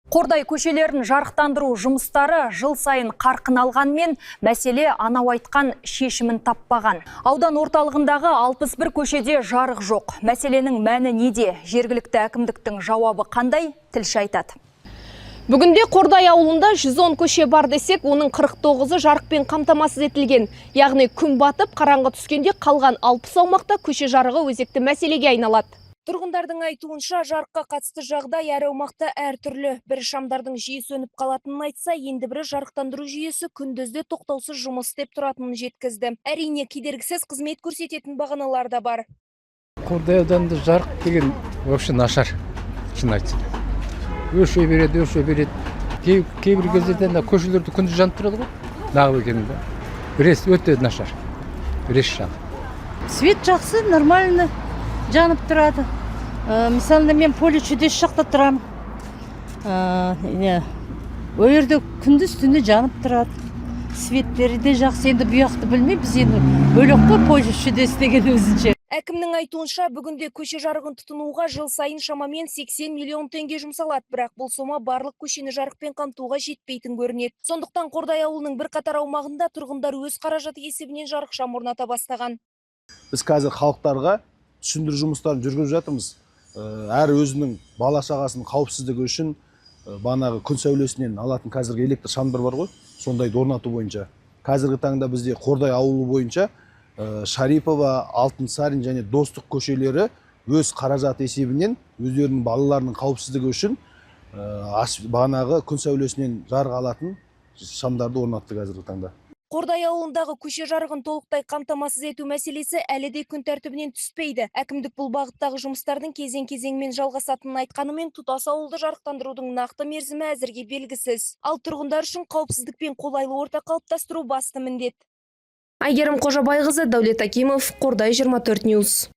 Қордай көшелерін жарықтандыру жұмыстары жыл сайын қарқын алғанмен, мәселе анау айтқан шешімін таппаған. Аудан орталығындағы 61 көшеде жарық жоқ. Мәселенің мәні неде? Жергілікті әкімдіктің жауабы қандай? Тілші айтады. Бүгінде Қордай ауылында 110 көше бар десек, оның 49-ы жарықпен қамтамасыз етілген. Яғни күн батып, қараңғы түскенде қалған 60 аумақта көше жарығы өзекті мәселеге айналады. Тұрғындардың айтуынша жарыққа қатысты жағдай әр аумақта әртүрлі. Бірі шамдардың жиі сөніп қалатынын айтса, енді бірі жарықтандыру жүйесі күндізде тоқтаусыз жұмыс істеп тұратынын жеткізді. Әрине, кедергісіз қызмет көрсететін бағаналар да бар. Қордай ауданында жарық деген вообще нашар, шын айтса. Өше береді. Кейбір кездерде көшелерді күндіз жанып тұрады ғой. Нағып екенінде. Бірес өте нашар. Бірес жанып. Свет жақсы, нормально жанып тұрады. Мысалы, мен поле чудес жақта тұрамын. Өйерде күндіз түні жанып тұрады. Светтері де жақсы. Енді бұяқты білмей, біз енді бөлек қой поле чудес деген өзінше. Әкімнің айтуынша, бүгінде көше жарығын тұтынуға жыл сайын шамамен 80 миллион теңге жұмсалады, бірақ бұл сома барлық көшені жарықпен қамтуға жетпейтін көрінеді. Сондықтан Қордай ауылының бірқатар аумағында тұрғындар өз қаражаты есебінен жарықшам орната бастаған. Біз қазір халықтарға түсіндіру жұмыстарын жүргізіп жатырмыз. Әр өзінің бала шағасының қауіпсіздігі үшін банағы күн сәулесінен алатын қазіргі электр шамдар бар ғой, сондайды орнату бойынша. Қазіргі таңда бізде Қордай ауылы бойынша Шарипова, Алтынсарин және Достық көшелері өз қаражаты есебінен өздерінің балаларының қауіпсіздігі үшін банағы күн сәулесінен жарық алатын шамдарды орнатты қазіргі таңда. Қордай ауылындағы көше жарығын толықтай қамтамасыз ету мәселесі әлі де күн тәртібінен түспейді. Әкімдік бұл бағыттағы жұмыстардың кезең-кезеңмен жалғасатынын айтқанымен, тұтас ауылды жарықтандырудың нақты мерзімі әзірге белгісіз. Ал тұрғындар үшін қауіпсіздік пен қолайлы орта қалыптастыру басты міндет. Айгерім Қожабайқызы, Дәулет Акимов, Қордай 24 Ньюс.